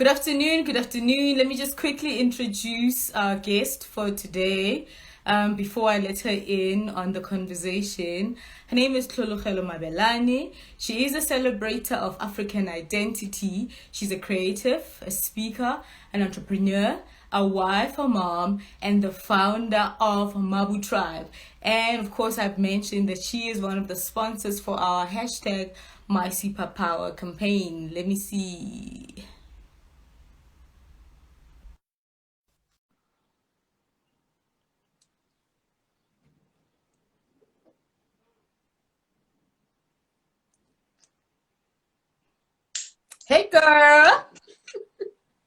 Good afternoon. Good afternoon. Let me just quickly introduce our guest for today before I let her in on the conversation. Her name is Tlholo Mabelane. She is a celebrator of African identity. She's a creative, a speaker, an entrepreneur, a wife, a mom, and the founder of Mabu tribe. And of course, I've mentioned that she is one of the sponsors for our hashtag #MySuperPower campaign. Let me see. Hey, girl.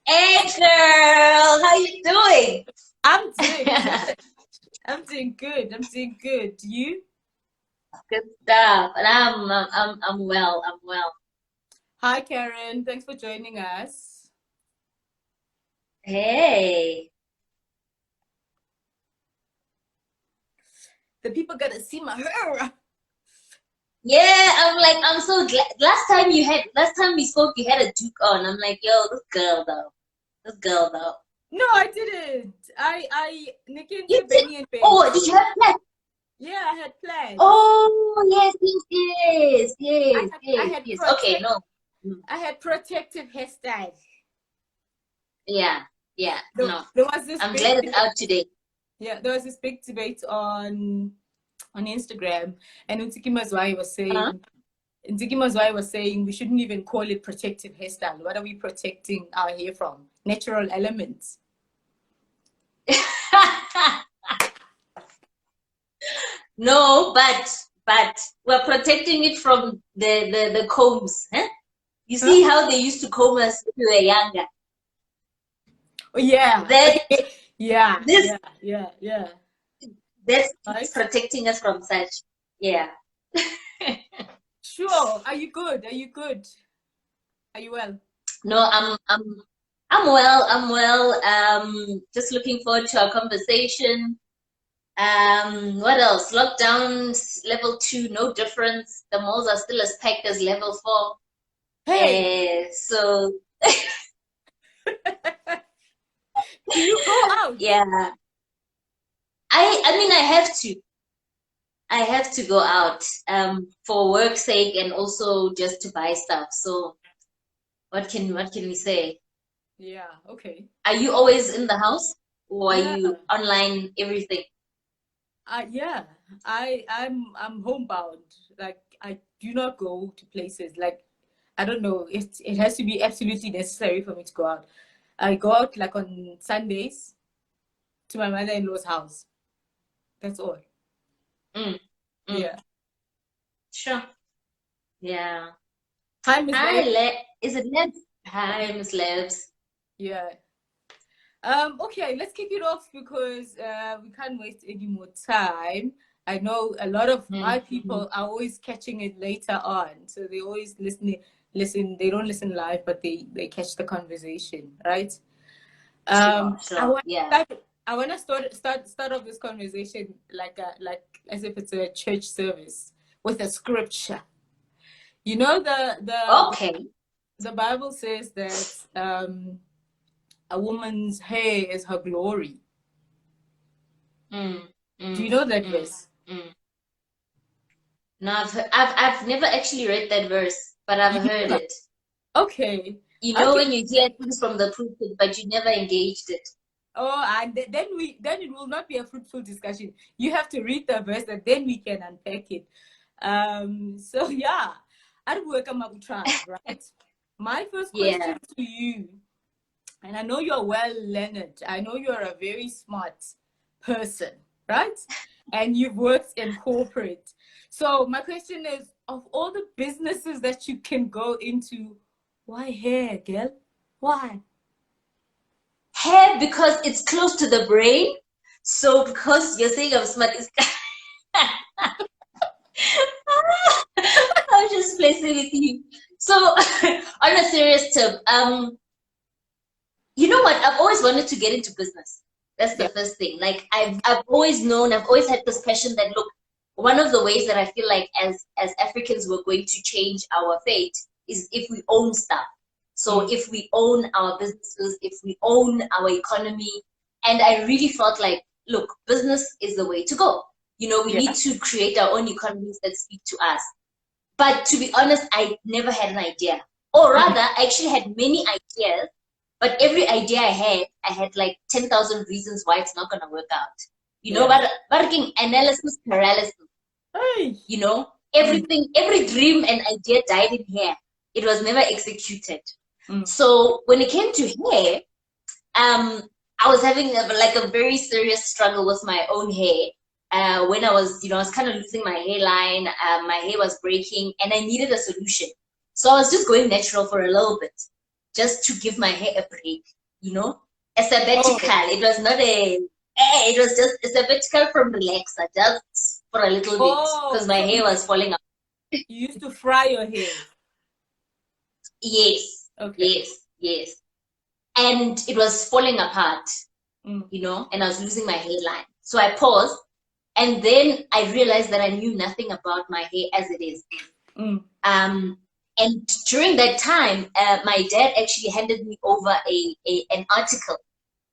Hey girl, how you doing? I'm doing good. I'm doing good. I'm doing good. You? Good stuff. And I'm well. I'm well. Hi, Karen. Thanks for joining us. Hey. The people gotta see my hair. Yeah, I'm so glad. Last time we spoke, you had a Duke on. I'm like, yo, this girl though. This girl though. No, I didn't. Nikki You and did? Benny and Ben. Oh, did you have plans? Yeah, I had plans. Oh, yes, yes, I yes, had, I yes, had yes. Okay, protect, no. Mm, I had protective hairstyle. Yeah, yeah, There, no. there was this I'm big glad it's debate. out today. Yeah, there was this big debate on Instagram, and Untiki Mazwai was Huh? saying Nziki Mazwai was saying we shouldn't even call it protective hairstyle. What are we protecting our hair from? Natural elements. No, but we're protecting it from the combs. Huh? You Huh? see how they used to comb us when we were younger. Oh, yeah. That Okay. Yeah, this yeah, yeah, yeah. that's Right? protecting us from such. Yeah. Sure. Are you good? Are you good? Are you well? No, I'm well. I'm well. Just looking forward to our conversation. What else? Lockdowns level 2, no difference. The malls are still as packed as level 4. Hey, So do you go out? yeah. I mean I have to go out for work sake and also just to buy stuff. So what can we say? Yeah, okay. Are you always in the house or are Yeah. you online everything? Yeah. I'm homebound. Like I do not go to places. Like I don't know. It has to be absolutely necessary for me to go out. I go out like on Sundays to my mother-in-law's house. That's all. Mm, mm, Yeah. sure. Yeah. Hi, Miss Hi, Lab. is it Lebs? Hi, Miss Lebs. Yeah. Okay, let's kick it off because we can't waste any more time. I know a lot of my Mm-hmm. people are always catching it later on, so they always listen. They don't listen live, but they catch the conversation, right? Sure, I sure. want Yeah. I want to start off this conversation like as if it's a church service with a scripture. You know Okay. the Bible says that a woman's hair is her glory. Mm, Do you mm, know that mm, verse? mm. No, I've never actually read that verse, but I've You heard never. it. Okay. You know Okay. when you hear things from the pulpit, but you never engaged it. Oh, and then it will not be a fruitful discussion. You have to read the verse and then we can unpack it. So yeah, I'd welcome Mabu tribe, right? My first Yeah. question to you, and I know you're well learned. I know you're a very smart person, right? And you've worked in corporate. So my question is, of all the businesses that you can go into, why hair, girl? Why? Hair because it's close to the brain. So because you're saying I'm smart, it's I'm just placing with you. So on a serious tip, you know what? I've always wanted to get into business. That's the Yeah. first thing. Like I've always known, I've always had this passion that look, one of the ways that I feel like as Africans we're going to change our fate is if we own stuff. So if we own our businesses, if we own our economy, and I really felt like, look, business is the way to go. You know, we need to create our own economies that speak to us. But to be honest, I never had an idea. Or rather, I actually had many ideas, but every idea I had like 10,000 reasons why it's not going to work out. You know, but working analysis paralysis. Hey. You know, everything, every dream and idea died in hair. It was never executed. So when it came to hair, I was having like a very serious struggle with my own hair. When I was, I was kind of losing my hairline, my hair was breaking, and I needed a solution. So I was just going natural for a little bit, just to give my hair a break, a sabbatical. It was not it was just a sabbatical from relaxer, just for a little bit, because my hair was falling out. You used to fry your hair? Yes. Okay. Yes. And it was falling apart, and I was losing my hairline. So I paused, and then I realized that I knew nothing about my hair as it is. And during that time, my dad actually handed me over an article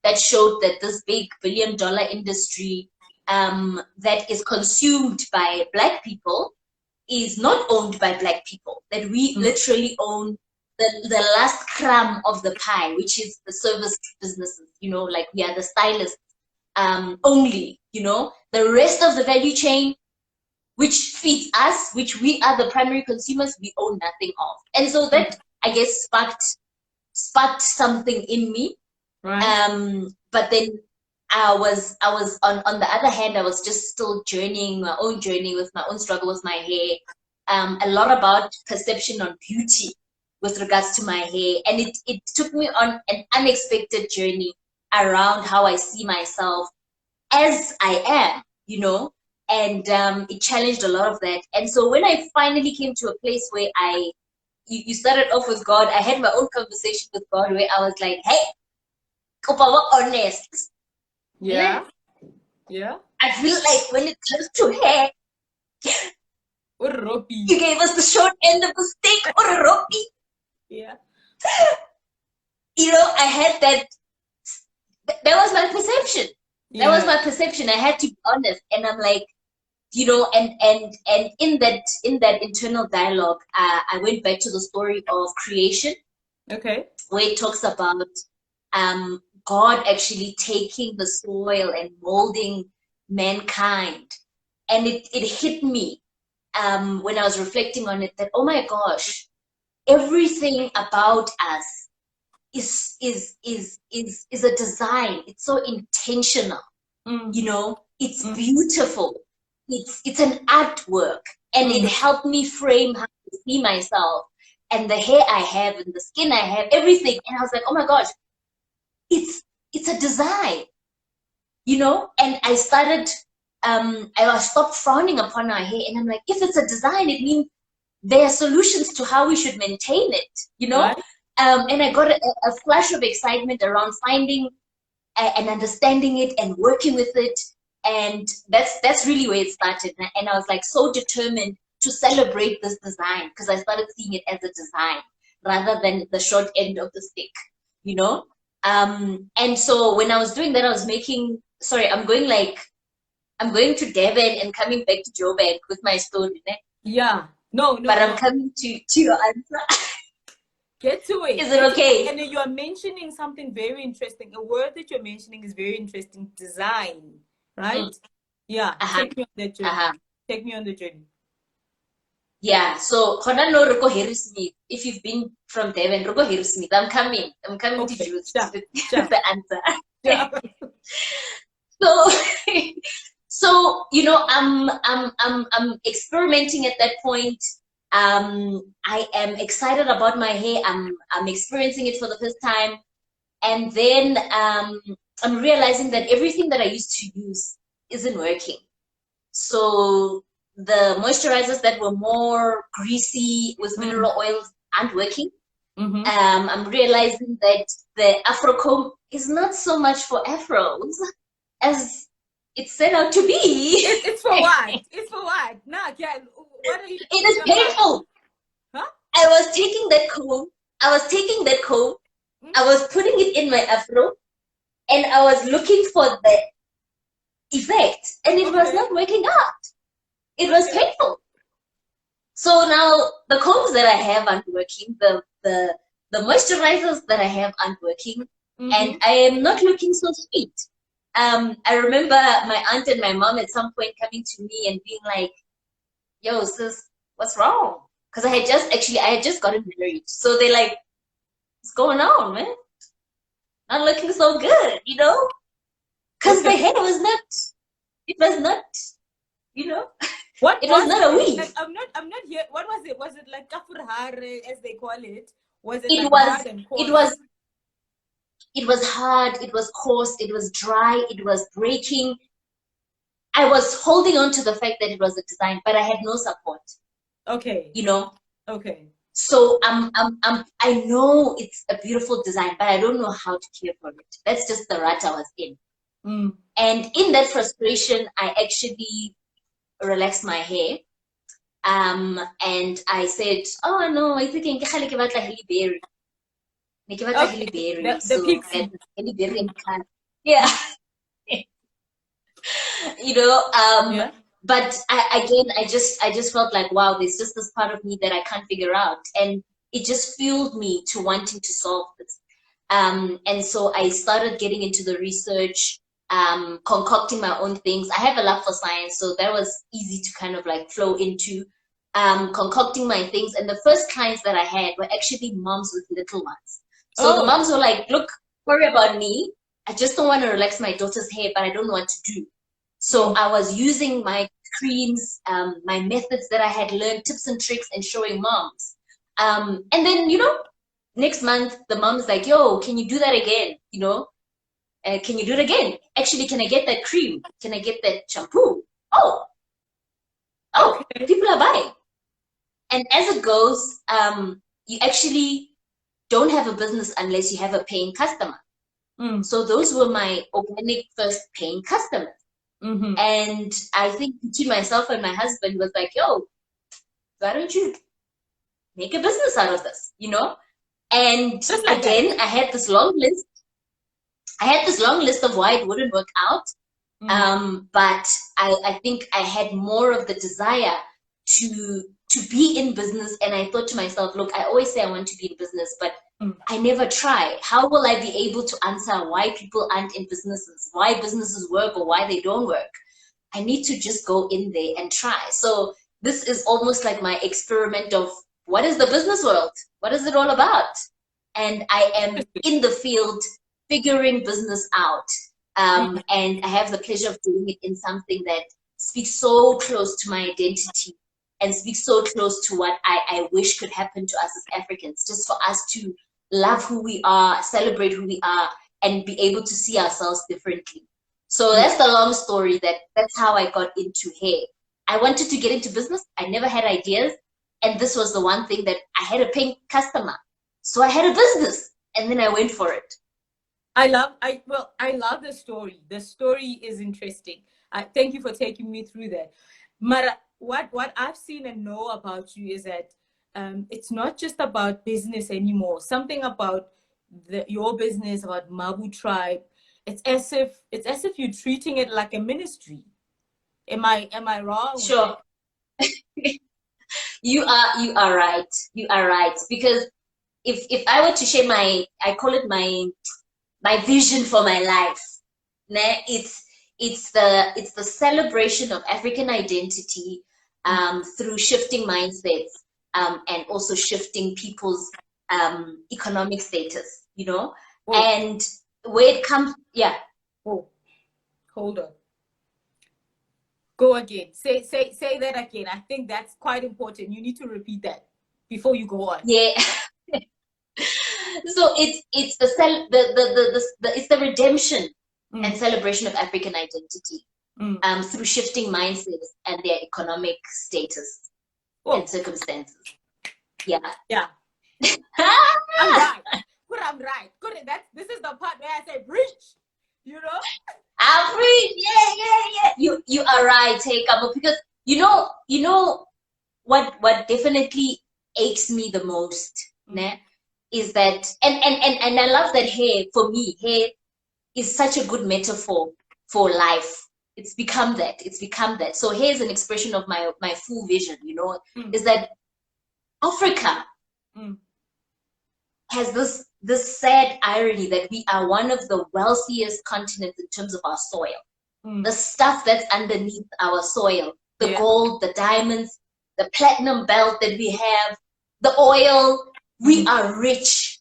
that showed that this big billion-dollar industry that is consumed by Black people is not owned by Black people, that we literally own the last crumb of the pie, which is the service businesses, like we are the stylists only, the rest of the value chain, which feeds us, which we are the primary consumers, we own nothing of. And so that, I guess, sparked something in me. Right. But then I was on the other hand, I was just still journeying my own journey with my own struggle with my hair, a lot about perception on beauty with regards to my hair. And it took me on an unexpected journey around how I see myself as I am, and it challenged a lot of that. And so when I finally came to a place where you started off with God, I had my own conversation with God where I was like, hey, honest. Yeah. I feel like when it comes to hair, you gave us the short end of the stick, or ropi. Yeah. I had that was my perception. That was my perception. I had to be honest. And I'm like, and in that internal dialogue, I went back to the story of creation. Okay. Where it talks about God actually taking the soil and molding mankind. And it hit me when I was reflecting on it that, oh my gosh, everything about us is a design. It's so intentional. It's beautiful. It's an artwork, and it helped me frame how to see myself and the hair I have and the skin I have, everything. And I was like, oh my gosh, it's a design, and I started I stopped frowning upon our hair, and I'm like, if it's a design, it means there are solutions to how we should maintain it, Right. And I got a flash of excitement around finding and understanding it and working with it. And that's really where it started. And I was like so determined to celebrate this design, because I started seeing it as a design rather than the short end of the stick, and so when I was doing that, I was I'm going to Devon and coming back to Joburg with my story. Yeah. No. But I'm coming to your answer. Get to it. Is it okay? And you are mentioning something very interesting. A word that you're mentioning is very interesting. Design, right? Yeah. Take me on that journey. Take me on the journey. Yeah. So, Roko Harrismith. If you've been from Devon, Roko Harrismith. I'm coming to choose the answer. Yeah. So, I'm experimenting at that point. I am excited about my hair. I'm experiencing it for the first time. And then I'm realizing that everything that I used to use isn't working. So the moisturizers that were more greasy with mineral oils aren't working. I'm realizing that the Afro comb is not so much for afros as it's set out to be. It's for what? It's for what? Nah, yeah. What are you? It is painful. Huh? I was taking that comb I was taking that comb, I was putting it in my afro, and I was looking for the effect, and it was not working out. It was painful. So now the combs that I have aren't working, the moisturizers that I have aren't working, and I am not looking so sweet. I remember my aunt and my mom at some point coming to me and being like, yo, sis, what's wrong? Because I had just gotten married. So they're like, what's going on, man? Not looking so good, you know? Because the hair was not, it was not, you know? What it was not a weave. Like, I'm not here. What was it? Was it like kafurhare, as they call it? Was it, it like was, hard and coarse? It was hard, it was coarse, it was dry, it was breaking. I was holding on to the fact that it was a design, but I had no support. Okay. You know? Okay. So I know it's a beautiful design, but I don't know how to care for it. That's just the rut I was in. And in that frustration, I actually relaxed my hair. And I said, oh no, I think ke batla Halle Berry. The pixie. Halle Berry yeah. You know, yeah. But I just felt like, wow, there's just this part of me that I can't figure out, and it just fueled me to wanting to solve this. And so I started getting into the research, concocting my own things. I have a love for science, so that was easy to kind of like flow into, concocting my things. And the first clients that I had were actually moms with little ones. So the moms were like, look, worry about me. I just don't want to relax my daughter's hair, but I don't know what to do. So I was using my creams, my methods that I had learned, tips and tricks, and showing moms. And then, you know, next month, the mom's like, yo, can you do that again? You know, can you do it again? Actually, can I get that cream? Can I get that shampoo? Oh, okay. People are buying. And as it goes, you actually don't have a business unless you have a paying customer. So those were my organic first paying customers. And I think between myself and my husband was like, yo, why don't you make a business out of this, you know? And like again, I had this long list. I had this long list of why it wouldn't work out. But I think I had more of the desire to be in business. And I thought to myself, look, I always say I want to be in business, but I never try. How will I be able to answer why people aren't in businesses, why businesses work or why they don't work? I need to just go in there and try. So this is almost like my experiment of what is the business world? What is it all about? And I am in the field figuring business out. And I have the pleasure of doing it in something that speaks so close to my identity and speaks so close to what I wish could happen to us as Africans, just for us to love who we are, celebrate who we are, and be able to see ourselves differently. So that's the long story. That's how I got into hair. I wanted to get into business. I never had ideas. And this was the one thing that I had a paying customer. So I had a business and then I went for it. I love the story. The story is interesting. Thank you for taking me through that. Mara, what I've seen and know about you is that it's not just about business anymore. Something about your business, about Mabu tribe. It's as if you're treating it like a ministry. Am I wrong? Sure. You are right. You are right. Because if I were to share I call it my vision for my life. It's the celebration of African identity through shifting mindsets and also shifting people's economic status, you know. And where it comes, yeah. Hold on. Go again. Say that again. I think that's quite important. You need to repeat that before you go on. Yeah. So it's the redemption and celebration of African identity through shifting mindsets and their economic status and circumstances. Yeah. Yeah. I'm right. I'm right. This is the part where I say preach. You know? I preach. Yeah. You are right, hey Kamo, because you know what definitely aches me the most, is that, and I love that hair. For me, hair is such a good metaphor for life. It's become that. It's become that. So hair is an expression of my full vision. You know, is that Africa has this sad irony that we are one of the wealthiest continents in terms of our soil. The stuff that's underneath our soil, the gold, the diamonds, the platinum belt that we have, the oil, we are rich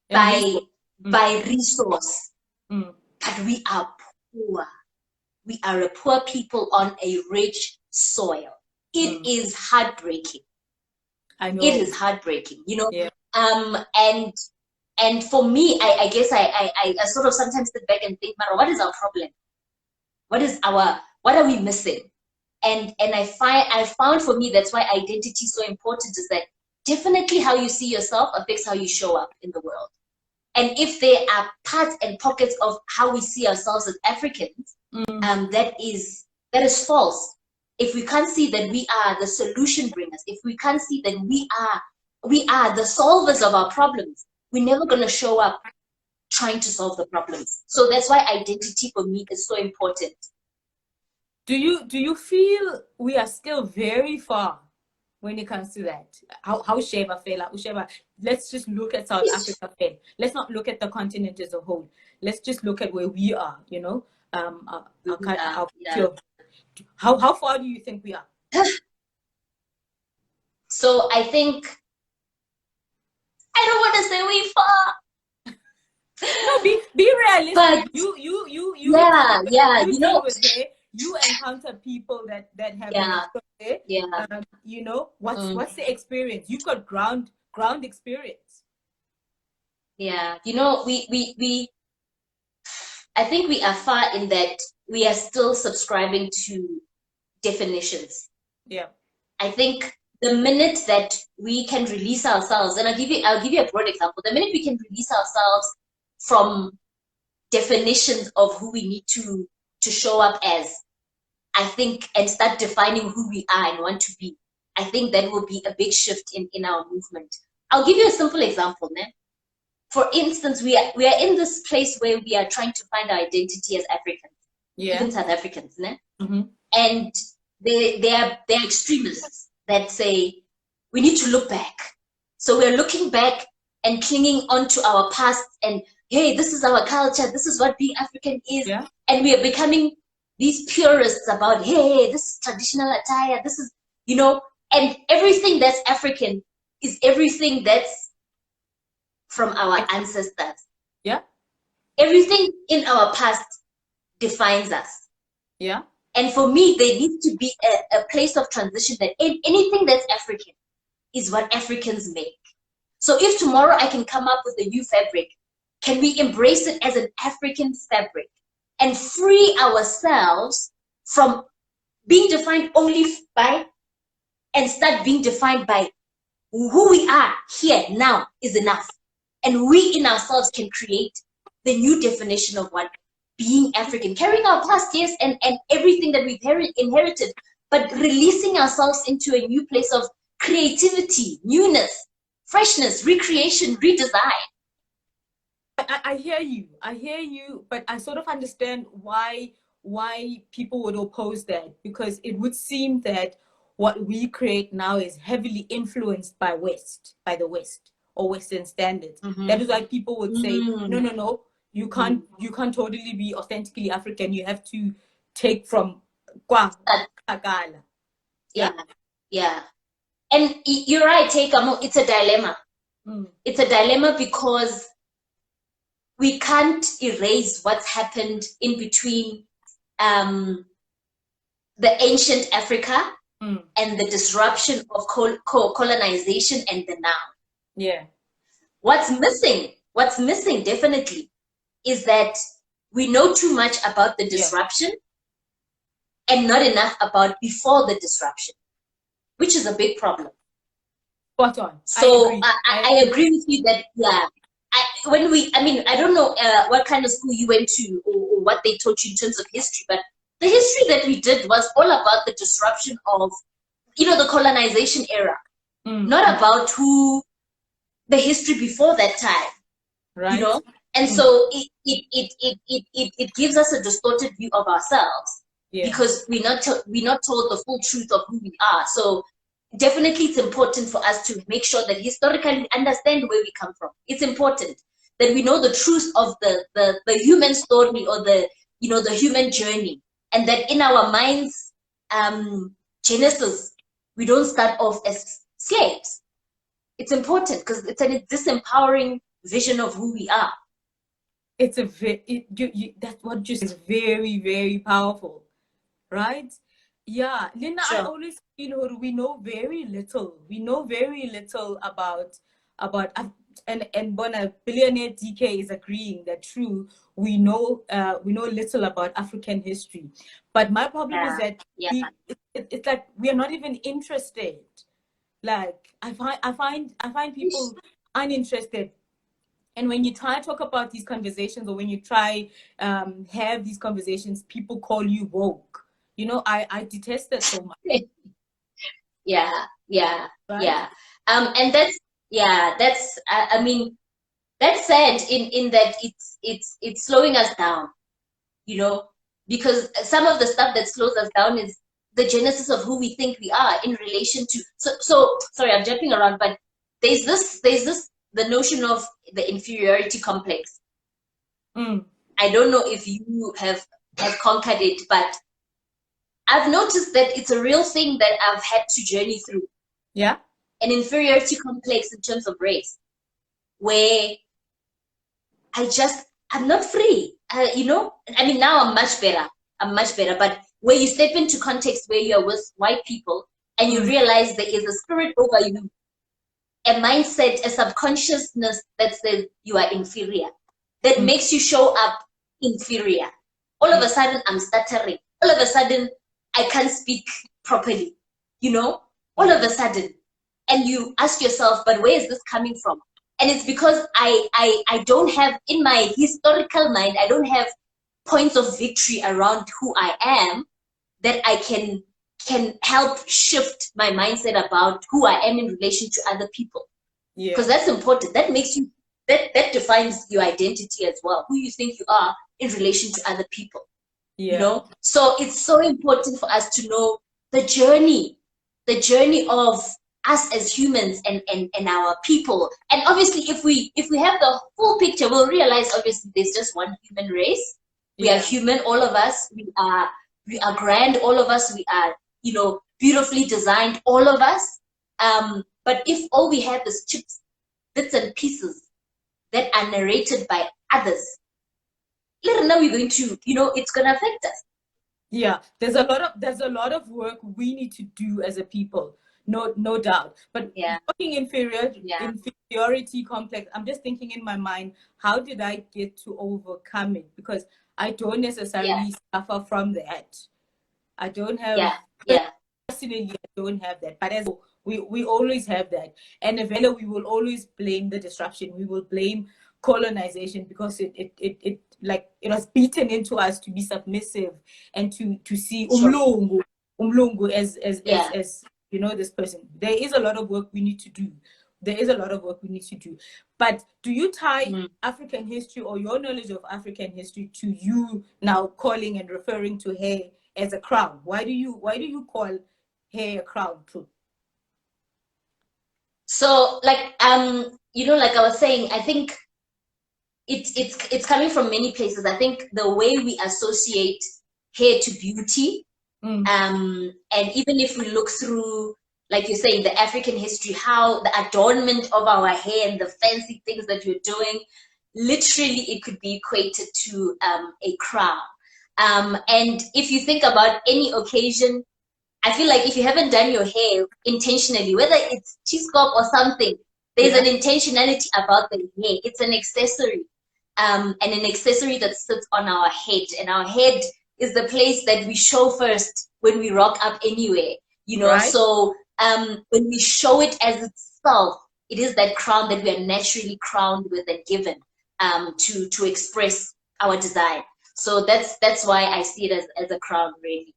by resource, but we are poor. We are a poor people on a rich soil. It is heartbreaking. I know. It is heartbreaking, you know. And for me, I guess I sort of sometimes sit back and think, Mara, what is our problem? What are we missing? And I found for me, that's why identity is so important, is that definitely how you see yourself affects how you show up in the world. And if there are parts and pockets of how we see ourselves as Africans, that is false. If we can't see that we are the solution bringers, if we can't see that we are the solvers of our problems, we're never going to show up trying to solve the problems. So that's why identity for me is so important. Do you feel we are still very far when it comes to that? How Sheba fela, Usheba, let's just look at South Africa. Let's not look at the continent as a whole. Let's just look at where we are, you know. How far do you think we are? So I think, I don't want to say we far. No, be realistic. But you know, you encounter people that have there. You know, what's the experience? You've got ground experience. Yeah, you know, we I think we are far in that we are still subscribing to definitions. Yeah. I think the minute that we can release ourselves, and I'll give you a broad example. The minute we can release ourselves from definitions of who we need to show up as, I think, and start defining who we are and want to be, I think that will be a big shift in our movement. I'll give you a simple example, ne? For instance, we are in this place where we are trying to find our identity as Africans, even South Africans, ne? And they are extremists that say we need to look back. So we're looking back and clinging onto our past, and hey, this is our culture, this is what being African is, and we are becoming these purists about, hey, this is traditional attire, this is, you know, and everything that's African is everything that's from our ancestors. Yeah. Everything in our past defines us. Yeah. And for me, there needs to be a place of transition that anything that's African is what Africans make. So if tomorrow I can come up with a new fabric, can we embrace it as an African fabric and free ourselves from being defined only by, and start being defined by who we are here now is enough. And we in ourselves can create the new definition of what being African, carrying our past, yes, and everything that we've inherited, but releasing ourselves into a new place of creativity, newness, freshness, recreation, redesign. I hear you, but I sort of understand why people would oppose that, because it would seem that what we create now is heavily influenced by the West or Western standards. That is why people would say, no, you can't totally be authentically African. You have to take from Kagala. Yeah. And you're right, Kamo, it's a dilemma. It's a dilemma because we can't erase what's happened in between the ancient Africa and the disruption of colonization and the now. Yeah. What's missing definitely is that we know too much about the disruption and not enough about before the disruption, which is a big problem. Spot on. So I agree with you that, I don't know what kind of school you went to or what they taught you in terms of history, but the history that we did was all about the disruption of, the colonization era, not about who the history before that time, Right. you know? And so it gives us a distorted view of ourselves because we're not told the full truth of who we are. So definitely it's important for us to make sure that historically we understand where we come from. It's important that we know the truth of the human story or the human journey, and that in our minds, Genesis, we don't start off as slaves. It's important because it's a disempowering vision of who we are. It's that's what you said is very, very powerful, right? Yeah, Linda, Sure. I always feel we know very little. We know very little about and Bona billionaire DK is agreeing that true. We know little about African history, but my problem is that it's like we are not even interested. Like I find people uninterested. And when you try to talk about these conversations, or when you try have these conversations, people call you woke. I detest that so much. Right? And that's I mean, that's sad in that it's slowing us down, because some of the stuff that slows us down is the genesis of who we think we are in relation to. So sorry, I'm jumping around, but there's this the notion of the inferiority complex. I don't know if you have conquered it, but I've noticed that it's a real thing that I've had to journey through. Yeah. An inferiority complex in terms of race, where I'm not free. I mean, now I'm much better, but where you step into context where you're with white people and you realize there is a spirit over you, a mindset, a subconsciousness that says you are inferior, that makes you show up inferior. All of a sudden, I'm stuttering. All of a sudden, I can't speak properly, all of a sudden. And you ask yourself, but where is this coming from? And it's because I don't have, in my historical mind, I don't have points of victory around who I am that I can help shift my mindset about who I am in relation to other people. Because that's important. That makes you, that defines your identity as well, who you think you are in relation to other people. So it's so important for us to know the journey of us as humans and our people. And obviously, if we have the full picture, we'll realize obviously there's just one human race. We are human, all of us. We are grand, all of us. We are, beautifully designed, all of us. But if all we have is chips, bits and pieces that are narrated by others, later now we're going to, it's going to affect us. Yeah, there's a lot of work we need to do as a people. No doubt. But talking inferiority complex, I'm just thinking in my mind, how did I get to overcome it? Because I don't necessarily suffer from that. I don't have personally, I don't have that. But as we always have that. And eventually we will always blame the disruption. We will blame colonization because it was beaten into us to be submissive and to see umlungu as this person. There is a lot of work we need to do. But do you tie African history or your knowledge of African history to you now calling and referring to hair as a crown? Why do you call hair a crown too? So like like I was saying, I think it's coming from many places. I think the way we associate hair to beauty, and even if we look through, like you're saying, the African history, how the adornment of our hair and the fancy things that we're doing, literally it could be equated to a crown. And if you think about any occasion, I feel like if you haven't done your hair intentionally, whether it's cheesecloth or something, there's an intentionality about the hair. It's an accessory, and an accessory that sits on our head. And our head is the place that we show first when we rock up anywhere, Right. So when we show it as itself, it is that crown that we are naturally crowned with and given to express our design. So that's why I see it as a crown, really.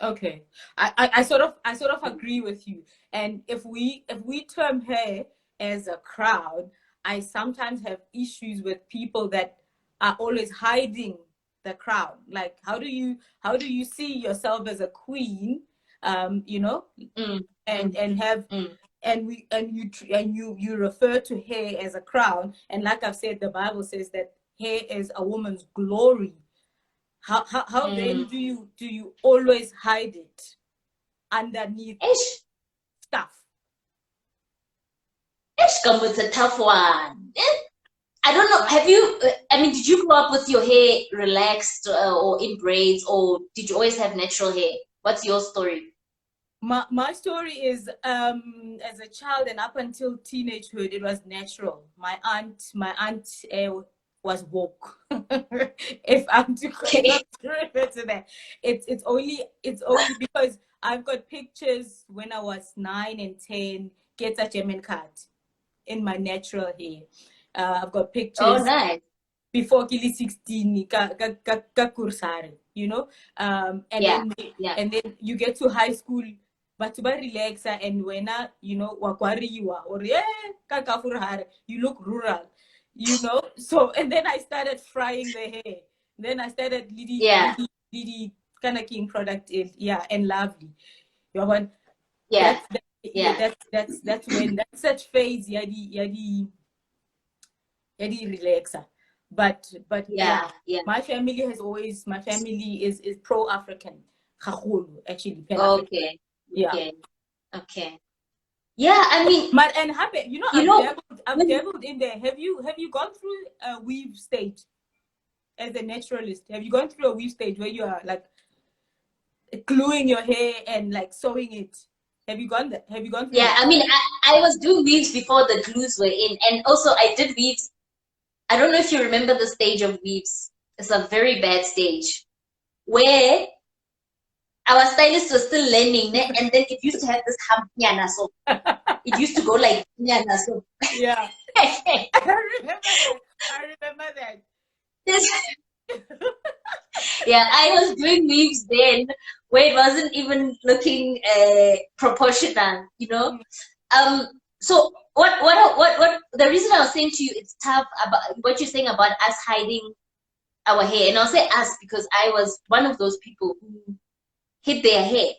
Okay, I sort of agree with you. And if we term hair as a crown, I sometimes have issues with people that are always hiding the crown. Like, how do you see yourself as a queen? You know, and have and you refer to hair as a crown, and like I've said, the Bible says that hair is a woman's glory. How then do you always hide it underneath stuff? Kamo, it's a tough one. I don't know. Have you? I mean, did you grow up with your hair relaxed or in braids, or did you always have natural hair? What's your story? My story is as a child and up until teenagehood, it was natural. My aunt was woke. If I'm to refer to that, it's only because I've got pictures when I was 9 and 10. Get a German cut in my natural hair. I've got pictures. Oh, nice. Before Kili 16, kursare, you know, and then you get to high school, but to be relaxer, and when you know wakwariwa or you look rural, you know. So and then I started frying the hair. Then I started lidi kind of king product and lovely. You know, that's when that's such phase yadi relaxer. But my family is pro-African. Actually. Okay. Yeah. Okay. Yeah, I mean, but and happy, you know, I've dabbled in there. Have you gone through a weave stage as a naturalist? Have you gone through a weave stage where you are like gluing your hair and like sewing it? Have you gone through that? I mean, I was doing weaves before the glues were in, and also I did weaves. I don't know if you remember the stage of weaves. It's a very bad stage where our stylist was still learning, and then it used to have this hump, so it used to go like so. Yeah. I remember that. Yeah, I was doing weaves then where it wasn't even looking proportional, you know. So what the reason I was saying to you it's tough about what you're saying about us hiding our hair, and I'll say us because I was one of those people who hid their hair,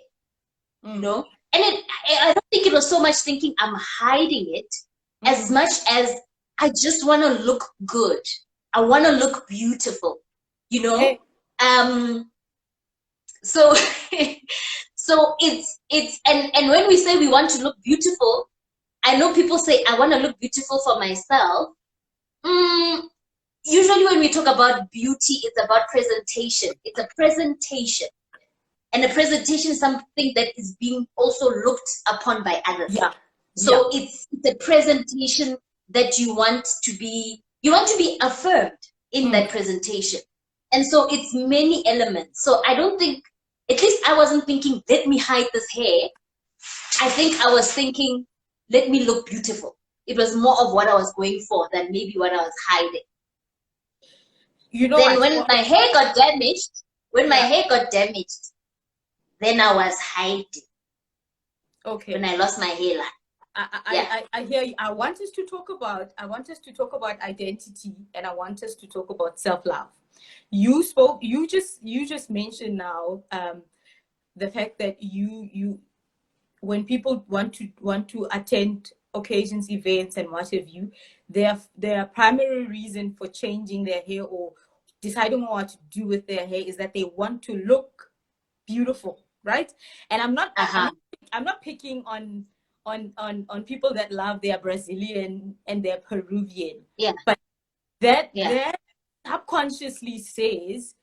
you know. And I don't think it was so much thinking I'm hiding it as much as I just want to look good. I want to look beautiful, you know. Hey. So so it's and when we say we want to look beautiful, I know people say I want to look beautiful for myself. Usually when we talk about beauty, it's about presentation. It's a presentation. And a presentation is something that is being also looked upon by others. Yeah. So it's a presentation that you want to be affirmed in that presentation. And so it's many elements. So I don't think, at least I wasn't thinking, let me hide this hair. I think I was thinking, let me look beautiful. It was more of what I was going for than maybe what I was hiding. You know, then when my hair got damaged, then I was hiding. Okay. When I lost my hairline. I hear you. I want us to talk about identity, and I want us to talk about self-love. You just mentioned now the fact that you when people want to attend occasions, events, and what have you, their primary reason for changing their hair or deciding on what to do with their hair is that they want to look beautiful, right? And I'm not picking on people that love their Brazilian and their Peruvian. Yeah. But that subconsciously says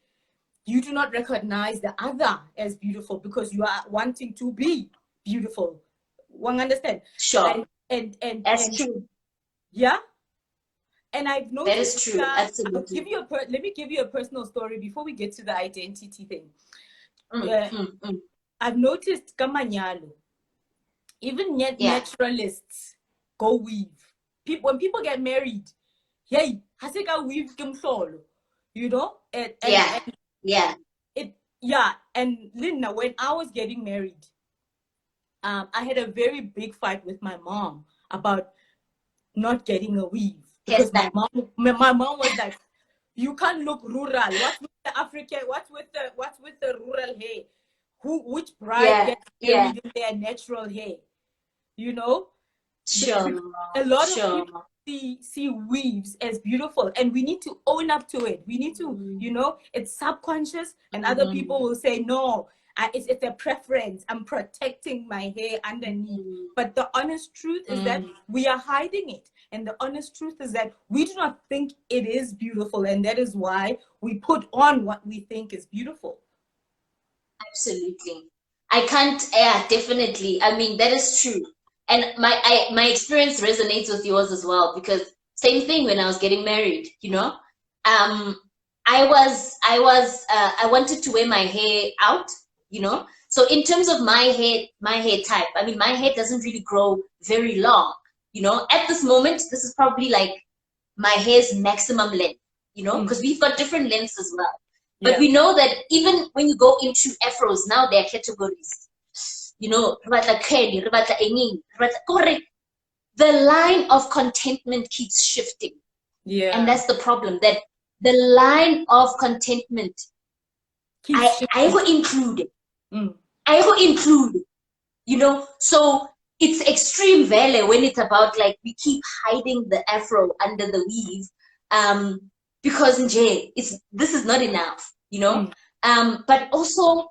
you do not recognize the other as beautiful because you are wanting to be beautiful. One understand? Sure. And that's true. Yeah. And I've noticed that is true. Absolutely. Let me give you a personal story before we get to the identity thing. I've noticed Kamanyalo, even naturalists go weave. When people get married, hey, haseka weave kimsolo, you know? And Linda, when I was getting married, I had a very big fight with my mom about not getting a weave because my mom was like, you can't look rural. What's with the African? What's with the rural hair? Which bride gets married in their natural hair? You know, a lot of people see weaves as beautiful, and we need to own up to it. We need to, you know, it's subconscious, and other people will say, no, it's a preference. I'm protecting my hair underneath. But the honest truth is that we are hiding it. And the honest truth is that we do not think it is beautiful. And that is why we put on what we think is beautiful. Absolutely. I can't, yeah, definitely. I mean, that is true. And my experience resonates with yours as well, because same thing when I was getting married, you know. I wanted to wear my hair out, you know. So in terms of my hair type, I mean, my hair doesn't really grow very long, you know. At this moment, this is probably like my hair's maximum length, you know, because we've got different lengths as well. But we know that even when you go into afros, now there are categories. You know, the line of contentment keeps shifting. Yeah. And that's the problem, that the line of contentment, I will include it. I will include it, you know. So it's extreme value when it's about like we keep hiding the afro under the weave, because this is not enough, you know. But also,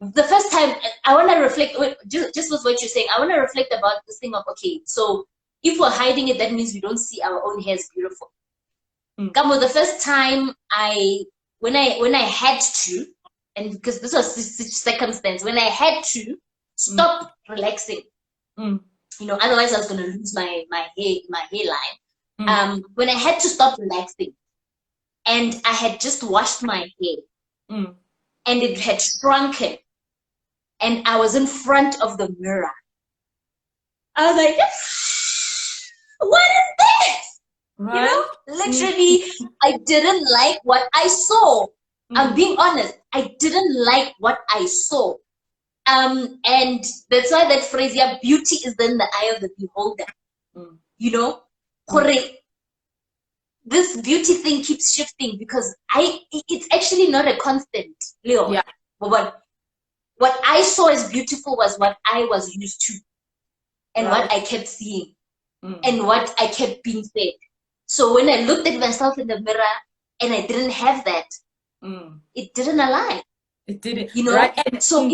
the first time I want to reflect, just with what you're saying, I want to reflect about this thing of, okay, so if we're hiding it, that means we don't see our own hair as beautiful. Kamo, the first time when I had to, and because this was such circumstance, when I had to stop relaxing, you know, otherwise I was going to lose my hairline. When I had to stop relaxing, and I had just washed my hair, and it had shrunken, and I was in front of the mirror, I was like, what is this? Right? You know, literally, I didn't like what I saw. I'm being honest. I didn't like what I saw. And that's why that phrase, yeah, beauty is in the eye of the beholder. You know, this beauty thing keeps shifting because it's actually not a constant, Leo. Yeah. But what I saw as beautiful was what I was used to, and what I kept seeing, and what I kept being fed. So when I looked at myself in the mirror and I didn't have that, it didn't align. It didn't. You know, right? And so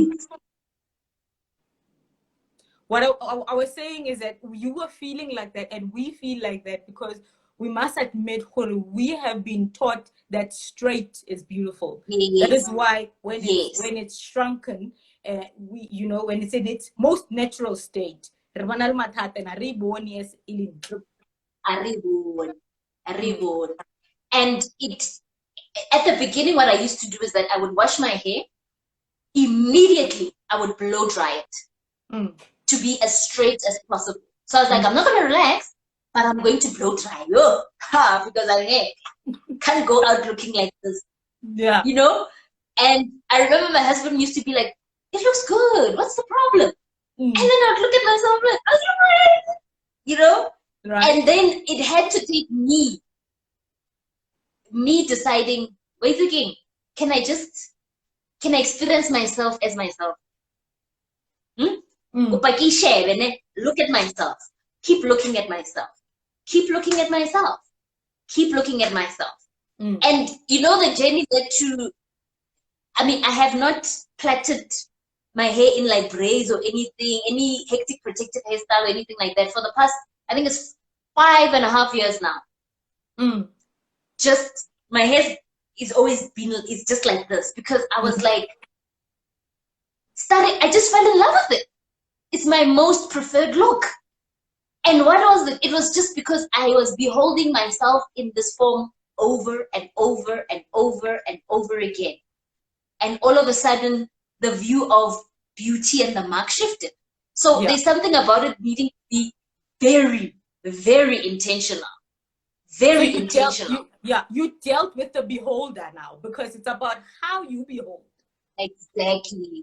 what I was saying is that you were feeling like that, and we feel like that because we must admit, we have been taught that straight is beautiful. That is why when it's shrunken, we, you know, when it's in its most natural state, and it, at the beginning, what I used to do is that I would wash my hair, immediately I would blow dry it to be as straight as possible. So I was like, I'm not going to relax, but I'm going to blow dry because I can't go out looking like this. Yeah. You know? And I remember my husband used to be like, it looks good. What's the problem? And then I'd look at myself like, you know? Right. And then it had to take me deciding, wait again, can I experience myself as myself? Look at myself. Keep looking at myself. Keep looking at myself. Keep looking at myself. And you know, the journey led to, I mean, I have not plaited my hair in like braids or anything, any hectic protective hairstyle or anything like that for the past, I think it's 5.5 years now. Just my hair is just like this because I was like, I just fell in love with it. It's my most preferred look. And what was it? It was just because I was beholding myself in this form over and over and over and over again. And all of a sudden, the view of beauty and the mark shifted. So there's something about it needing to be very, very intentional. Very so intentional. You dealt with the beholder now because it's about how you behold. Exactly.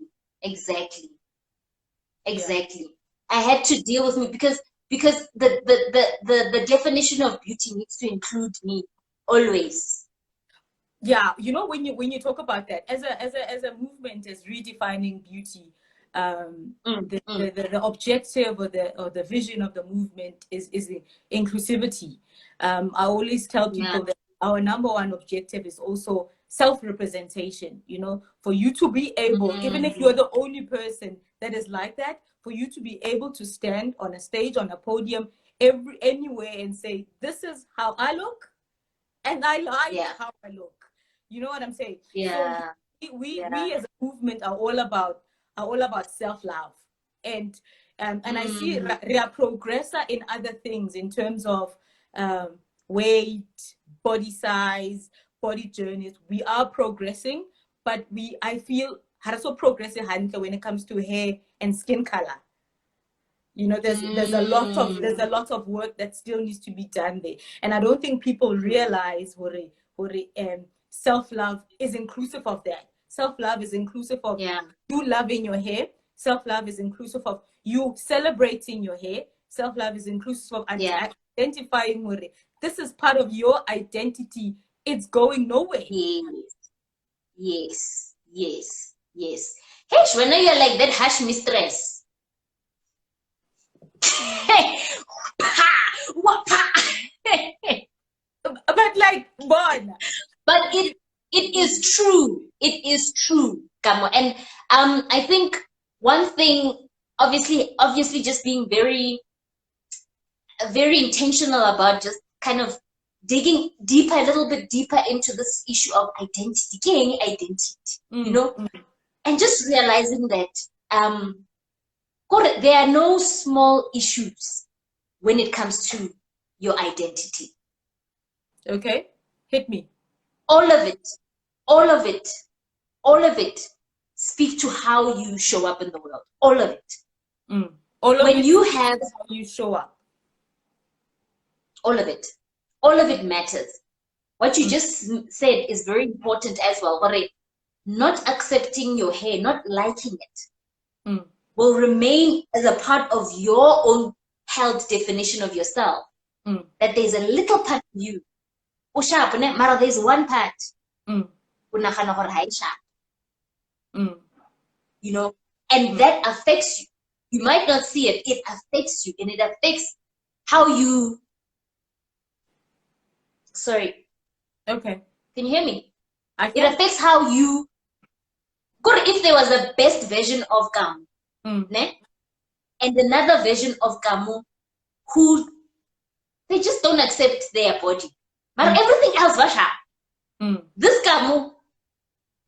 I had to deal with me because because the definition of beauty needs to include me always. Yeah, when you talk about that as a movement, as redefining beauty, the objective or the vision of the movement is the inclusivity. I always tell people that our number one objective is also self-representation. For you to be able, even if you're the only person that is like that, for you to be able to stand on a stage, on a podium, anywhere, and say, "This is how I look, and I like how I look." You know what I'm saying? Yeah. So we as a movement are all about self-love, and I see progressa in other things in terms of weight, body size, body journeys. We are progressing, but I feel haraso progressing when it comes to hair and skin color. There's a lot of work that still needs to be done there, and I don't think people realize self-love is inclusive of that. Self-love is inclusive of you loving your hair. Self-love is inclusive of you celebrating your hair. Self-love is inclusive of identifying this is part of your identity. It's going nowhere. Yes. Hey, when you're like that hush mistress. But like born. But it is true. It is true, Kamo. And I think one thing, obviously just being very intentional about just kind of digging a little bit deeper into this issue of identity, gaining identity, and just realizing that there are no small issues when it comes to your identity. Okay, hit me. All of it speak to how you show up in the world. All of it. When you have how you show up. All of it matters. What you just said is very important as well. Not accepting your hair, not liking it, will remain as a part of your own held definition of yourself. That there's a little part of you. Mara, there's one part. And that affects you. You might not see it. It affects you, and it affects how you. Sorry. Okay. Can you hear me? It affects how you. Good. If there was a best version of Kamo, and another version of Kamo, who they just don't accept their body, but everything else, this Kamo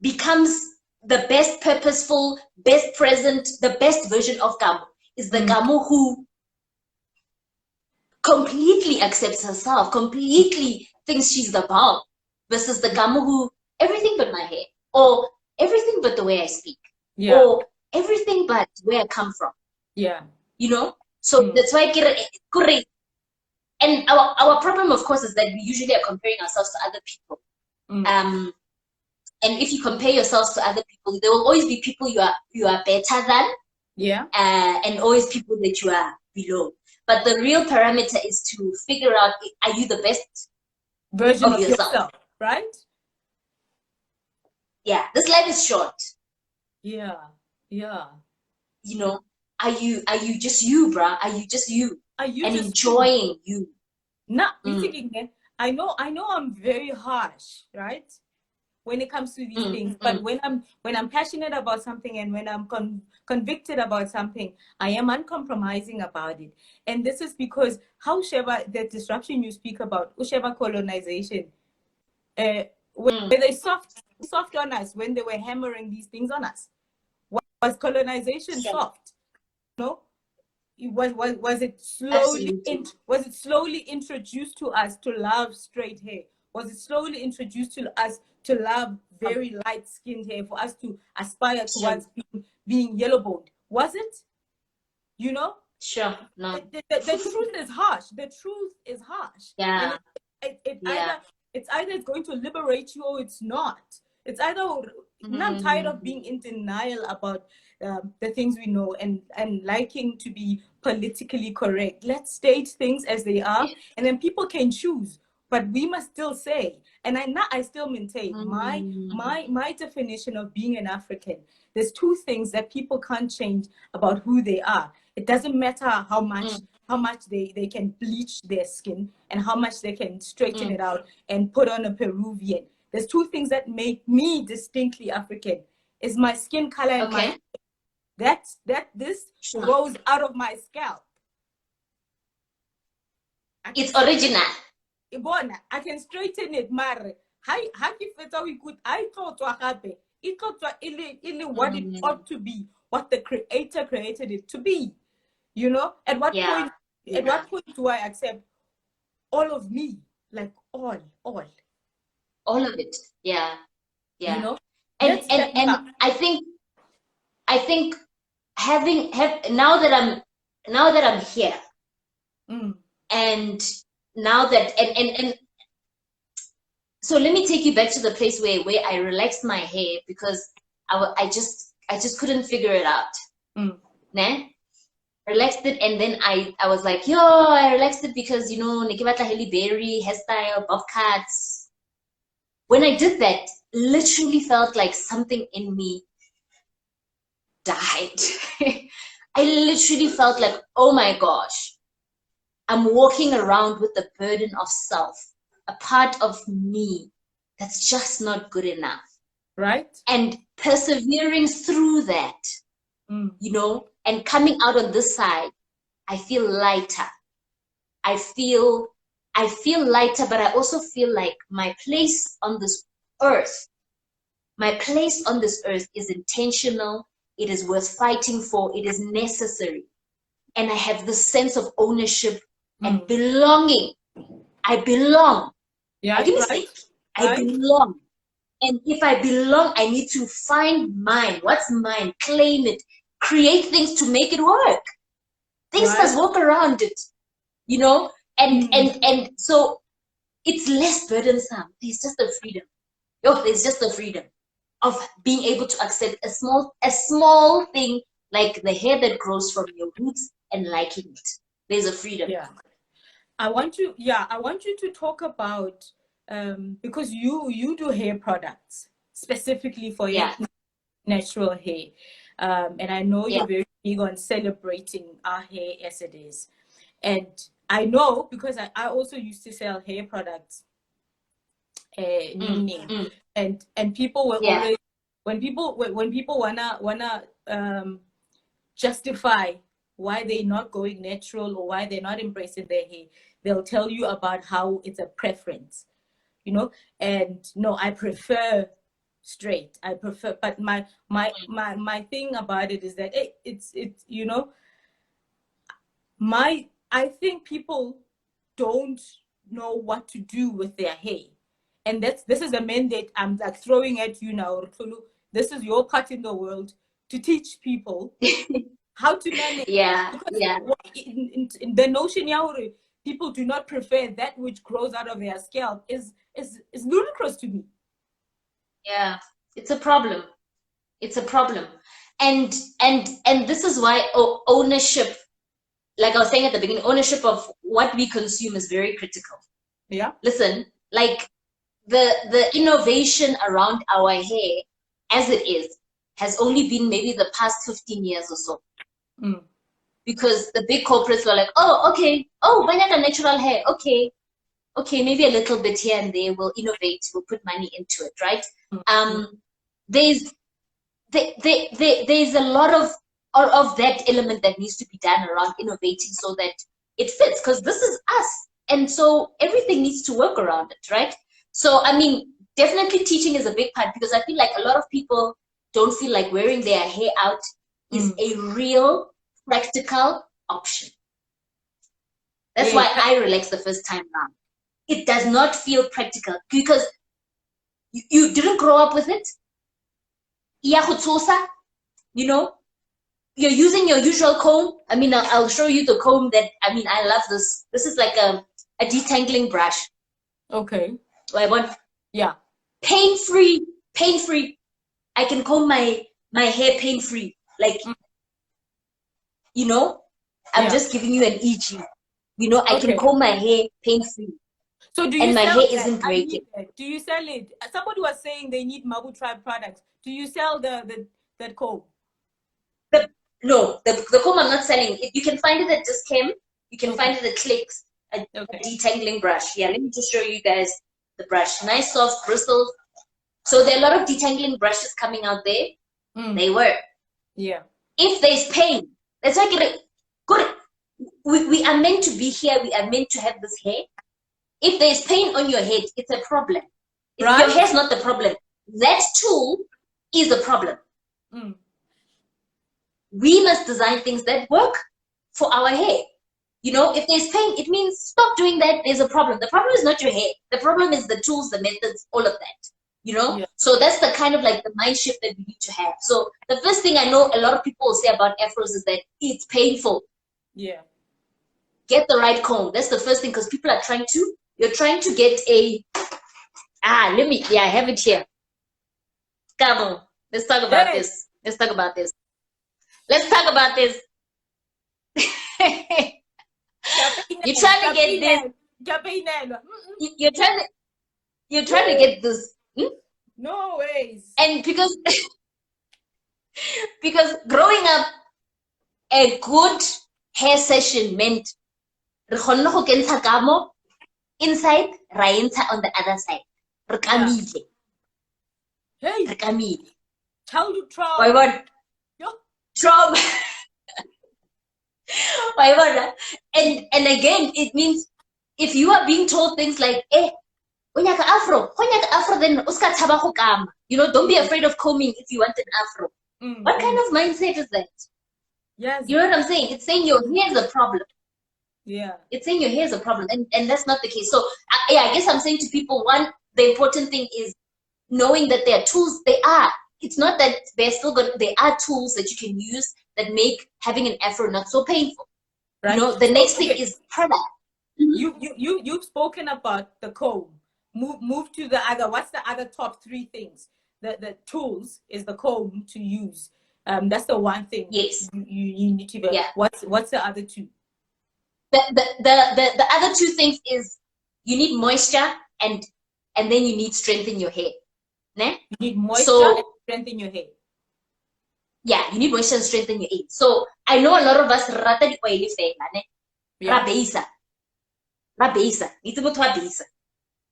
becomes the best purposeful, best present, the best version of Kamo is the Kamo who completely accepts herself, completely thinks she's the bomb, versus the Kamo who everything but my hair, or everything but the way I speak, or everything but where I come from. So that's why and our problem, of course, is that we usually are comparing ourselves to other people. And if you compare yourselves to other people, there will always be people you are better than, and always people that you are below. But the real parameter is to figure out, are you the best version of yourself, right? Yeah, this life is short. Yeah. Are you just you, bruh? Are you just you? Are you and just enjoying you? I know I'm very harsh, right? When it comes to these things, but when I'm passionate about something, and when I'm convicted about something, I am uncompromising about it. And this is because the disruption you speak about, Usheba colonization, were they soft on us when they were hammering these things on us? Was colonization soft? No. Was it slowly introduced to us to love straight hair? Was it slowly introduced to us to love very light-skinned hair, for us to aspire towards being yellow-boned? Was it? Sure. No. The truth is harsh. The truth is harsh. Yeah. And it's either it's going to liberate you or it's not. It's either. I'm tired of being in denial about the things we know, and liking to be politically correct. Let's state things as they are, and then people can choose. But we must still say, and I still maintain my definition of being an African. There's two things that people can't change about who they are. It doesn't matter how much they can bleach their skin and how much they can straighten it out and put on a Peruvian. There's two things that make me distinctly African. Is my skin color and my this grows out of my scalp. It's original. I can straighten it, mare. I thought what it ought to be, what the creator created it to be. You know, at what point do I accept all of me? Like all of it. Yeah. You know? And I think having now that I'm here, and now that and so let me take you back to the place where I relaxed my hair because I just couldn't figure it out. Nah? Relaxed it, and then I was like, yo, I relaxed it because, you know, Nikibata Halle Berry hairstyle, bob cuts. When I did that, literally felt like something in me died. I literally felt like, oh my gosh, I'm walking around with the burden of self, a part of me that's just not good enough. Right. And persevering through that, you know, and coming out on this side, I feel lighter. I feel lighter, but I also feel like my place on this earth is intentional. It is worth fighting for. It is necessary. And I have this sense of ownership and belonging. I belong. Yeah, I didn't say I belong. And if I belong, I need to find mine. What's mine? Claim it. Create things to make it work. Things must work around it, you know? And so it's less burdensome. There's just the freedom. There's just the freedom of being able to accept a small thing like the hair that grows from your roots and liking it. There's a freedom. Yeah. I want you to talk about because you do hair products specifically for your natural hair. And I know you're very big on celebrating our hair as it is. And I know because I also used to sell hair products. And people were always, when people wanna justify why they're not going natural or why they're not embracing their hair, they'll tell you about how it's a preference, you know. And no, I prefer straight. I prefer, but my thing about it is that it's you know, I think people don't know what to do with their hair, and this is a mandate I'm like throwing at you now, Tlholo. This is your part in the world to teach people how to manage. In the notion, people do not prefer that which grows out of their scalp is ludicrous to me. Yeah, it's a problem. It's a problem. And this is why ownership, like I was saying at the beginning, ownership of what we consume is very critical. Yeah. Listen, like the innovation around our hair as it is has only been maybe the past 15 years or so. Because the big corporates were like, oh, okay, why not a natural hair? Okay, maybe a little bit here and there, we'll innovate, we'll put money into it, right? There's a lot of that element that needs to be done around innovating so that it fits, because this is us. And so everything needs to work around it, right? So, I mean, definitely teaching is a big part, because I feel like a lot of people don't feel like wearing their hair out is a real practical option. That's why I relaxed the first time around. It does not feel practical because you didn't grow up with it. You know, you're using your usual comb. I mean, I'll show you the comb that, I mean, I love this. This is like a detangling brush. Okay. I want, pain-free. I can comb my hair pain-free. Like, you know, I'm just giving you an EG. You know, I can comb my hair pain-free. So do you and my sell hair that? isn't breaking. Do you sell it? Somebody was saying they need Mabu Tribe products. Do you sell that comb? No, the comb I'm not selling. You can find it at Discam. You can find it at Clicks. A detangling brush. Yeah, let me just show you guys the brush. Nice soft bristles. So there are a lot of detangling brushes coming out there. They work. Yeah. If there's pain, let's make it good. We are meant to be here. We are meant to have this hair. If there's pain on your head, it's a problem. Right? Your hair's not the problem. That tool is a problem. We must design things that work for our hair. You know, if there's pain, it means stop doing that. There's a problem. The problem is not your hair. The problem is the tools, the methods, all of that. You know? Yeah. So that's the kind of like the mind shift that we need to have. So the first thing I know a lot of people will say about afros is that it's painful. Yeah. Get the right comb. That's the first thing, because people are you're trying to get I have it here. Kamo, let's talk about this. Let's talk about this. Let's talk about this. You're trying to get this. You're trying to get this. No ways. And because growing up, a good hair session meant Kamo inside, Rainta on the other side. Hey. Childhood trauma. Why what? Trauma. Why what? And again, it means if you are being told things like, afro, then uska taba ho kama. You know, don't be afraid of combing if you want an afro. What kind of mindset is that? Yes. You know what I'm saying? It's saying your hair is a problem. Yeah. It's saying your hair is a problem, and that's not the case. So I guess I'm saying to people, one, the important thing is knowing that there are tools. It's not that they're still good. There are tools that you can use that make having an afro not so painful. Right. You know, the next thing is product. You've spoken about the comb. Move to the other. What's the other top 3 things? The tools is the comb to use. That's the one thing. Yes. You need to be. Yeah. What's the other 2? The other 2 things is you need moisture and then you need strength in your hair. Ne? You need moisture and strength in your hair. Yeah, you need moisture and strength in your hair. So I know a lot of us rata di oily hair, ne? Rabeisa.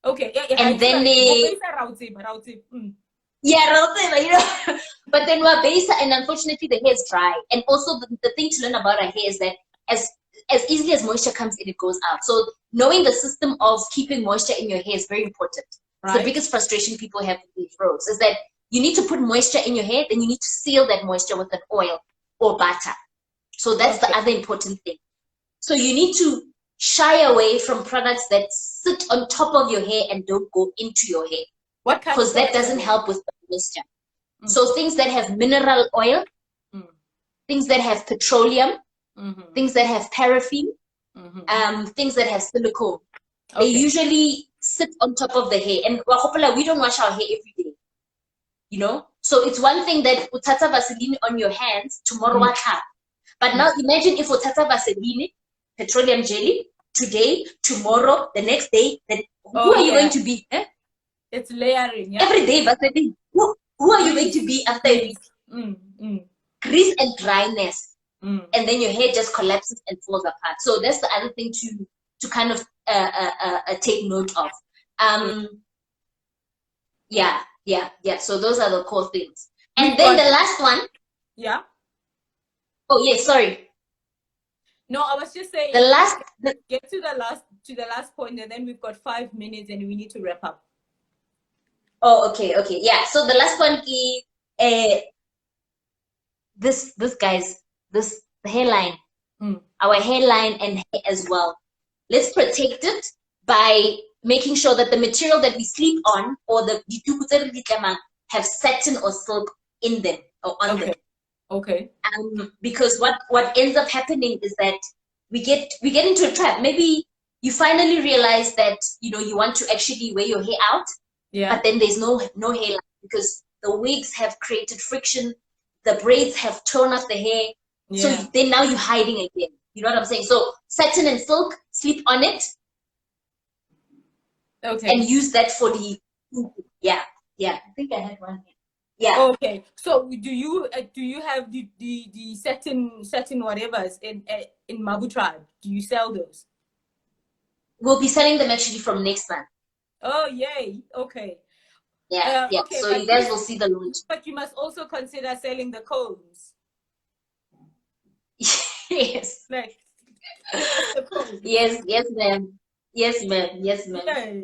Okay, yeah. And then you know. But then Wabeisa, and unfortunately the hair is dry. And also the thing to learn about our hair is that as easily as moisture comes in, it goes out. So knowing the system of keeping moisture in your hair is very important. Right. The biggest frustration people have with afros is that you need to put moisture in your hair, then you need to seal that moisture with an oil or butter. So that's the other important thing. So you need to shy away from products that sit on top of your hair and don't go into your hair. What kind? Because that doesn't help with the moisture. So things that have mineral oil, things that have petroleum, things that have paraffin, things that have silicone. They usually sit on top of the hair. And we don't wash our hair every day. You know? So it's one thing that utata Vaseline on your hands, tomorrow but now imagine if utata Vaseline, petroleum jelly, today, tomorrow, the next day, then who are you going to be? Eh? It's layering. Yeah? Every day, Vaseline. Who are you going to be after a week? Grease and dryness. And then your hair just collapses and falls apart. So that's the other thing to kind of take note of. Yeah. So those are the core things. And then the last one. Yeah. Oh yeah, sorry. No, I was just saying. Get to the last point, and then we've got 5 minutes, and we need to wrap up. Oh, okay. Yeah. So the last one is this hairline, our hairline and hair as well. Let's protect it by making sure that the material that we sleep on or the have satin or silk in them or on them. Okay. Because what ends up happening is that we get into a trap. Maybe you finally realize that you want to actually wear your hair out, but then there's no hairline because the wigs have created friction the braids have torn up the hair. So then now you're hiding again. You know what I'm saying? So satin and silk, sleep on it. Okay. And use that for the, yeah. I think I had one here. Yeah. Okay. So do you have the satin whatevers in Mabu tribe? Do you sell those? We'll be selling them actually from next month. Oh, yay. Okay. Yeah. Okay, so you guys will see the launch. But you must also consider selling the combs. Yes. Like, yes, ma'am. Yes, ma'am. Yeah.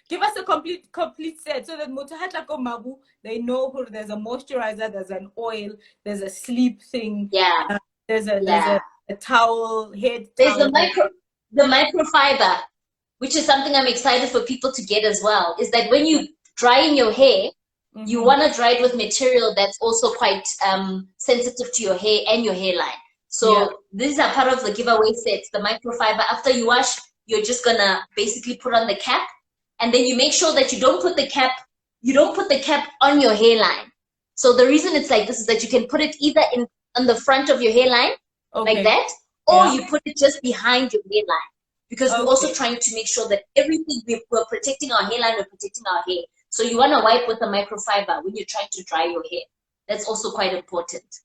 Give us a complete set so that Motahatlako Mabu, they know there's a moisturizer, there's an oil, there's a sleep thing. Yeah. There's a towel, head There's towel. the microfiber, which is something I'm excited for people to get as well, is that when you drying your hair, you want to dry it with material that's also quite sensitive to your hair and your hairline. So these are part of the giveaway sets, the microfiber. After you wash, you're just gonna basically put on the cap, and then you make sure that you don't put the cap on your hairline. So the reason it's like this is that you can put it either on the front of your hairline, like that, or you put it just behind your hairline. Because we're also trying to make sure that everything we're protecting our hairline, we're protecting our hair. So you want to wipe with a microfiber when you're trying to dry your hair. That's also quite important.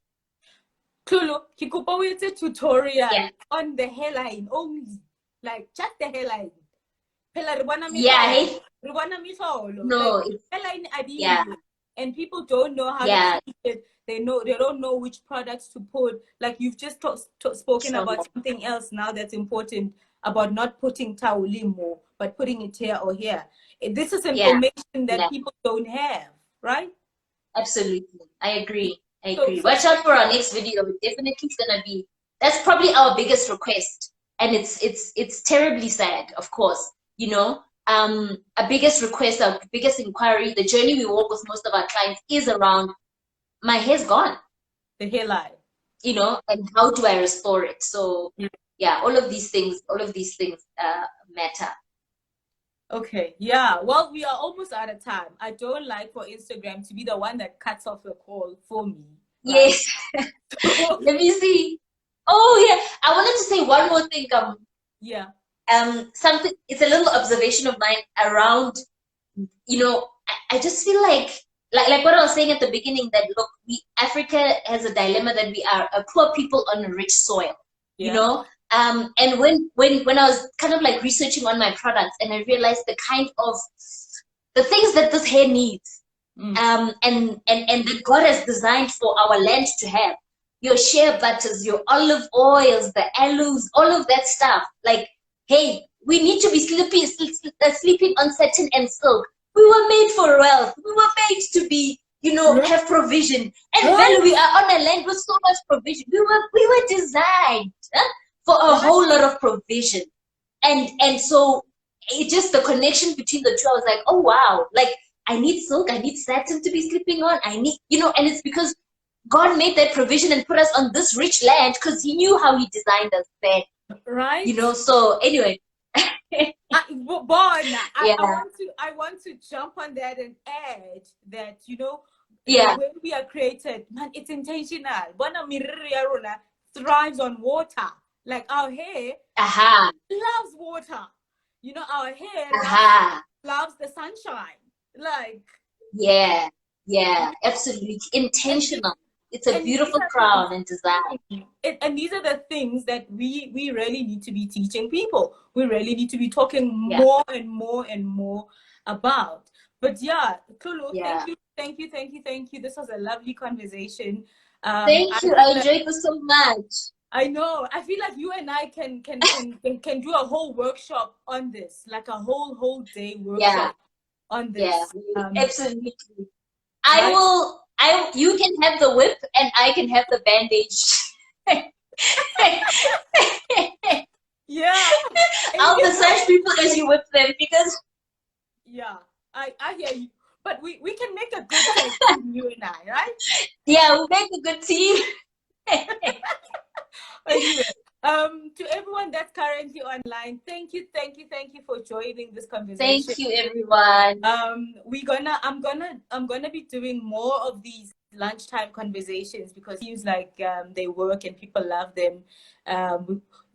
Tlholo, Kikupa, it's a tutorial on the hairline only. Like, just the hairline. No, hairline and people don't know how to treat it. They don't know which products to put. Like, you've just spoken about something else now that's important, about not putting taulimmo, but putting it here or here. This is information that people don't have, right? Absolutely. I agree. Watch out for our next video. It definitely is gonna be, that's probably our biggest request. And it's terribly sad, of course. You know, our biggest request, our biggest inquiry, the journey we walk with most of our clients is around, my hair's gone. The hairline. You know, and how do I restore it? So all of these things matter. Okay, yeah. Well, we are almost out of time. I don't like for Instagram to be the one that cuts off the call for me. Right? Yes. Let me see. Oh yeah, I wanted to say one more thing. Something. It's a little observation of mine around. You know, I just feel like what I was saying at the beginning, that look, Africa has a dilemma that we are a poor people on a rich soil. You know. And when I was kind of like researching on my products, and I realized the kind of the things that this hair needs, and that God has designed for our land to have, your shea butters, your olive oils, the aloes, all of that stuff. Like, hey, we need to be sleeping on satin and silk. We were made for wealth. We were made to be, you know, have provision. And when we are on a land with so much provision, we were designed for a whole lot of provision. And so it just, the connection between the two, I was like, oh wow, like I need silk, I need satin to be sleeping on, I need, you know, and it's because God made that provision and put us on this rich land because he knew how he designed us there. Right. You know, so anyway. I want to jump on that and add that, you know, the way we are created, man, it's intentional. Bona miriri ya rona thrives on water. Like our hair loves water. You know, our hair loves the sunshine. Like, yeah, absolutely intentional. It's a beautiful crown and design. And these are the things that we really need to be teaching people. We really need to be talking more and more and more about. But yeah, Tlholo, thank you. This was a lovely conversation. Thank you. I enjoyed this so much. I know. I feel like you and I can do a whole workshop on this, like a whole day workshop on this. Yeah, absolutely. You can have the whip and I can have the bandage. Yeah. I'll massage people as you whip them because. Yeah, I hear you. But we can make a good team, you and I, right? Yeah, we'll make a good team. Anyway, to everyone that's currently online, thank you for joining this conversation. Thank you, everyone. I'm gonna be doing more of these lunchtime conversations because it seems like they work and people love them.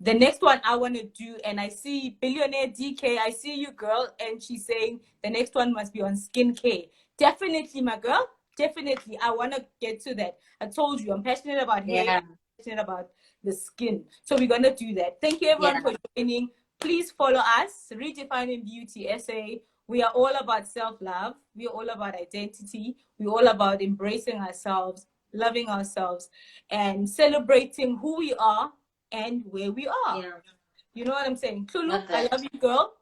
The next one I want to do, and I see Billionaire DK, I see you, girl, and she's saying the next one must be on skincare. Definitely, my girl. Definitely. I want to get to that. I told you, I'm passionate about hair. Yeah. I'm passionate about the skin. So we're going to do that. Thank you, everyone, for joining. Please follow us, Redefining Beauty SA. We are all about self-love. We are all about identity. We're all about embracing ourselves, loving ourselves, and celebrating who we are and where we are. Yeah. You know what I'm saying? Tlholo, I love you, girl.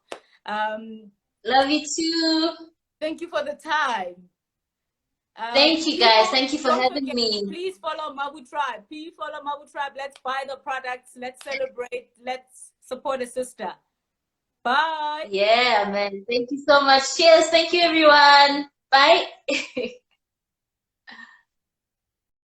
Love you too. Thank you for the time. Thank you, guys. Thank you for having me. Please follow Mabu Tribe. Please follow Mabu Tribe. Let's buy the products. Let's celebrate. Let's support a sister. Bye. Yeah, man. Thank you so much. Cheers. Thank you, everyone. Bye.